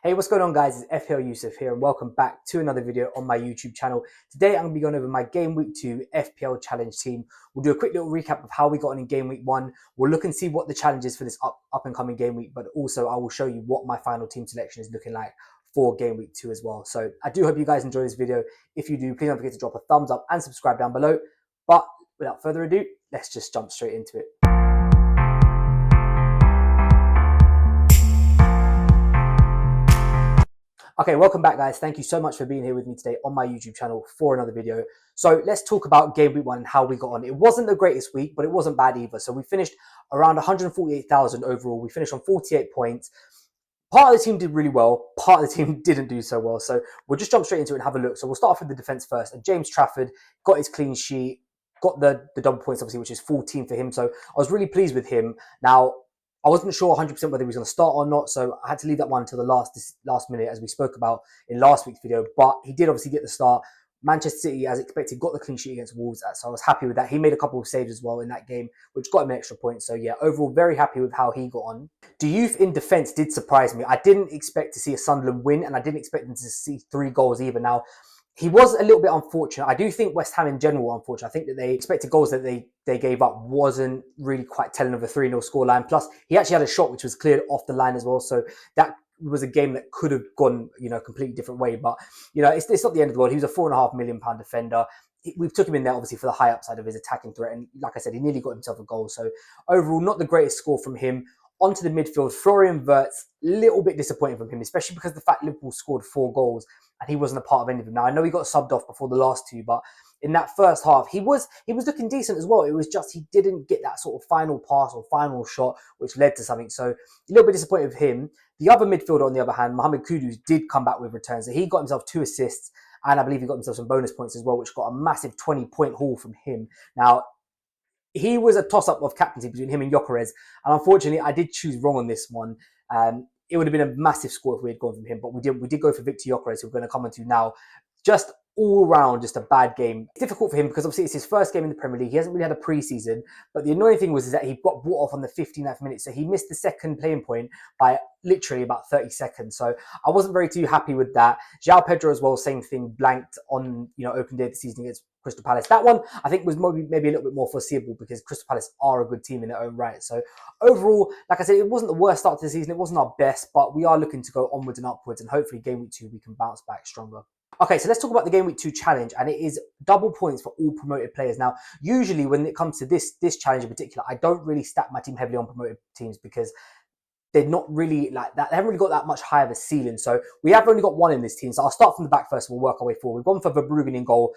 Hey, what's going on guys? It's FPL Yusuf here and welcome back to another video on my YouTube channel. Today I'm going to be going over my Game Week 2 FPL Challenge team. We'll do a quick little recap of how we got on in Game Week 1. We'll look and see what the challenge is for this up and coming Game Week, but also I will show you what my final team selection is looking like for Game Week 2 as well. So I do hope you guys enjoy this video. If you do, please don't forget to drop a thumbs up and subscribe down below. But without further ado, let's just jump straight into it. Okay, welcome back guys. Thank you so much for being here with me today on my YouTube channel for another video. So let's talk about Game Week 1 and how we got on. It wasn't the greatest week, but it wasn't bad either. So we finished around 148,000 overall. We finished on 48 points. Part of the team did really well. Part of the team didn't do so well. So we'll just jump straight into it and have a look. So we'll start off with the defense first. And James Trafford got his clean sheet, got the double points obviously, which is 14 for him. So I was really pleased with him. Now, I wasn't sure 100% whether he was going to start or not, so I had to leave that one until the last minute, as we spoke about in last week's video. But he did obviously get the start. Manchester City, as expected, got the clean sheet against Wolves, so I was happy with that. He made a couple of saves as well in that game, which got him an extra point. So yeah, overall, very happy with how he got on. Diouf in defence did surprise me. I didn't expect to see a Sunderland win, and I didn't expect them to see 3 goals either. Now, he was a little bit unfortunate. I do think West Ham in general were unfortunate. I think that they expected goals that they gave up wasn't really quite telling of a 3-0 scoreline. Plus, he actually had a shot which was cleared off the line as well. So that was a game that could have gone, completely different way. But, it's not the end of the world. He was a £4.5 million defender. We took him in there, obviously, for the high upside of his attacking threat. And like I said, he nearly got himself a goal. So overall, not the greatest score from him. Onto the midfield, Florian Wirtz, a little bit disappointing from him, especially because of the fact Liverpool scored 4 goals and he wasn't a part of any of them. Now, I know he got subbed off before the last 2, but in that first half, he was looking decent as well. It was just he didn't get that sort of final pass or final shot, which led to something. So a little bit disappointed with him. The other midfielder, on the other hand, Mohamed Kudus, did come back with returns. So he got himself 2 assists, and I believe he got himself some bonus points as well, which got a massive 20-point haul from him. Now, he was a toss-up of captaincy between him and Gyökeres, and unfortunately, I did choose wrong on this one. It would have been a massive score if we had gone from him, but we did go for Victor Gyökeres, who we're going to come on to now. Just all round, just a bad game. It's difficult for him because obviously it's his first game in the Premier League. He hasn't really had a pre-season, but the annoying thing was that he got brought off on the 59th minute, so he missed the second playing point by literally about 30 seconds. So I wasn't very too happy with that. João Pedro as well, same thing, blanked on open day of the season against Crystal Palace. That one I think was maybe a little bit more foreseeable because Crystal Palace are a good team in their own right. So overall, like I said, it wasn't the worst start to the season. It wasn't our best, but we are looking to go onwards and upwards, and hopefully Game Week 2 we can bounce back stronger. Okay, so let's talk about the Game Week 2 challenge, and it is double points for all promoted players. Now, usually when it comes to this challenge in particular, I don't really stack my team heavily on promoted teams because they're not really like that. They haven't really got that much higher of a ceiling. So we have only got one in this team. So I'll start from the back first and we'll work our way forward. We've gone for Verbruggen in goal.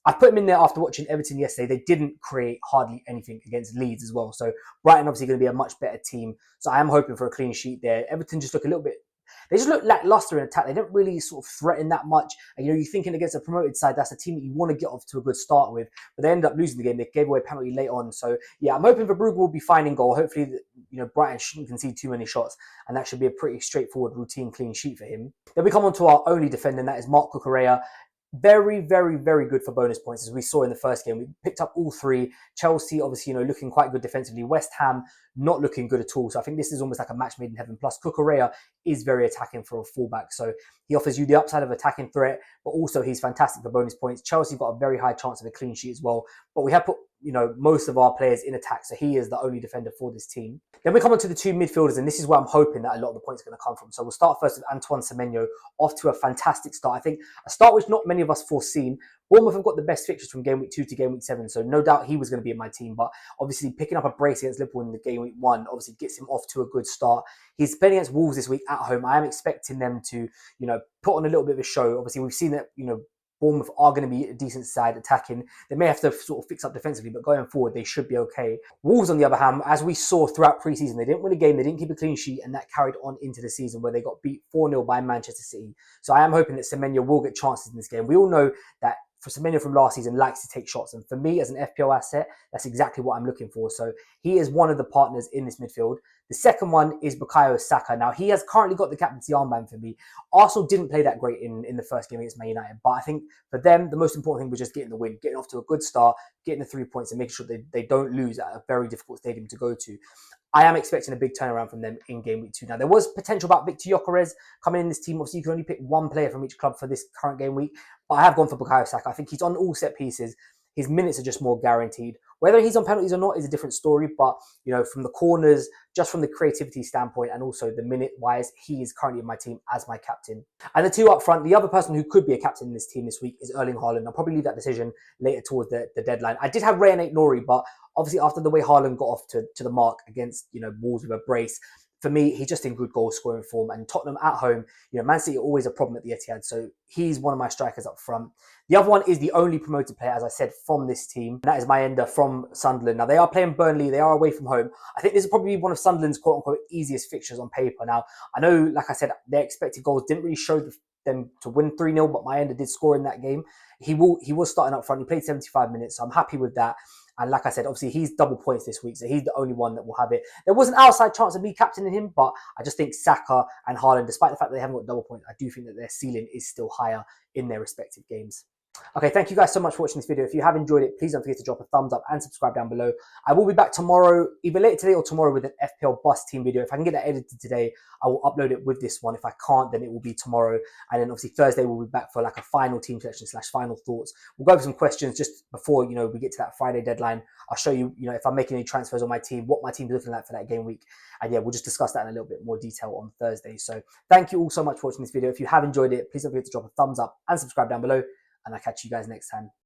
I put him in there after watching Everton yesterday. They didn't create hardly anything against Leeds as well. So Brighton obviously going to be a much better team. So I am hoping for a clean sheet there. Everton just look a little bit, they just look lackluster in attack. They don't really sort of threaten that much. And, you're thinking against a promoted side, that's a team that you want to get off to a good start with. But they ended up losing the game. They gave away a penalty late on. So, yeah, I'm hoping Verbruggen will be fine in goal. Hopefully, Brighton shouldn't concede too many shots. And that should be a pretty straightforward routine clean sheet for him. Then we come on to our only defender, and that is Marc Cucurella. Very, very, very good for bonus points, as we saw in the first game. We picked up all 3. Chelsea, obviously, looking quite good defensively. West Ham, not looking good at all. So I think this is almost like a match made in heaven. Plus, Cucurella is very attacking for a fullback. So he offers you the upside of attacking threat, but also he's fantastic for bonus points. Chelsea got a very high chance of a clean sheet as well. But we have put, most of our players in attack. So he is the only defender for this team. Then we come on to the 2 midfielders, and this is where I'm hoping that a lot of the points are going to come from. So we'll start first with Antoine Semenyo, off to a fantastic start. I think a start which not many of us foreseen. Bournemouth have got the best fixtures from Game Week 2 to Game Week 7, so no doubt he was going to be in my team. But obviously picking up a brace against Liverpool in the Game Week 1 obviously gets him off to a good start. He's playing against Wolves this week at home. I am expecting them to, put on a little bit of a show. Obviously, we've seen that, Bournemouth are going to be a decent side attacking. They may have to sort of fix up defensively, but going forward, they should be okay. Wolves, on the other hand, as we saw throughout pre-season, they didn't win a game, they didn't keep a clean sheet, and that carried on into the season where they got beat 4-0 by Manchester City. So I am hoping that Semenyo will get chances in this game. We all know that for Semenyo from last season likes to take shots, and for me as an FPL asset, that's exactly what I'm looking for. So he is one of the partners in this midfield. The second one is Bukayo Saka. Now, he has currently got the captaincy armband for me. Arsenal didn't play that great in the first game against Man United, but I think for them, the most important thing was just getting the win, getting off to a good start, getting the 3 points and making sure they don't lose at a very difficult stadium to go to. I am expecting a big turnaround from them in game week 2. Now, there was potential about Victor Gyökeres coming in this team. Obviously, you can only pick one player from each club for this current game week, but I have gone for Bukayo Saka. I think he's on all set pieces. His minutes are just more guaranteed. Whether he's on penalties or not is a different story, but from the corners, just from the creativity standpoint and also the minute-wise, he is currently in my team as my captain. And the two up front, the other person who could be a captain in this team this week is Erling Haaland. I'll probably leave that decision later towards the deadline. I did have Ray and Nori, but obviously after the way Haaland got off to the mark against Wolves with a brace, for me, he's just in good goal scoring form. And Tottenham at home, Man City are always a problem at the Etihad. So he's one of my strikers up front. The other one is the only promoted player, as I said, from this team. And that is Mayenda from Sunderland. Now, they are playing Burnley. They are away from home. I think this is probably one of Sunderland's quote-unquote easiest fixtures on paper. Now, I know, like I said, their expected goals didn't really show them to win 3-0, but Mayenda did score in that game. He was starting up front. He played 75 minutes, so I'm happy with that. And like I said, obviously he's double points this week, so he's the only one that will have it. There was an outside chance of me captaining him, but I just think Saka and Haaland, despite the fact that they haven't got double points, I do think that their ceiling is still higher in their respective games. Okay, thank you guys so much for watching this video. If you have enjoyed it, please don't forget to drop a thumbs up and subscribe down below. I will be back tomorrow, either later today or tomorrow, with an FPL bust team video. If I can get that edited today, I will upload it with this one. If I can't, then it will be tomorrow. And then obviously Thursday, we'll be back for like a final team selection / final thoughts. We'll go over some questions just before, we get to that Friday deadline. I'll show you, if I'm making any transfers on my team, what my team's looking like for that game week. And yeah, we'll just discuss that in a little bit more detail on Thursday. So thank you all so much for watching this video. If you have enjoyed it, please don't forget to drop a thumbs up and subscribe down below. And I'll catch you guys next time.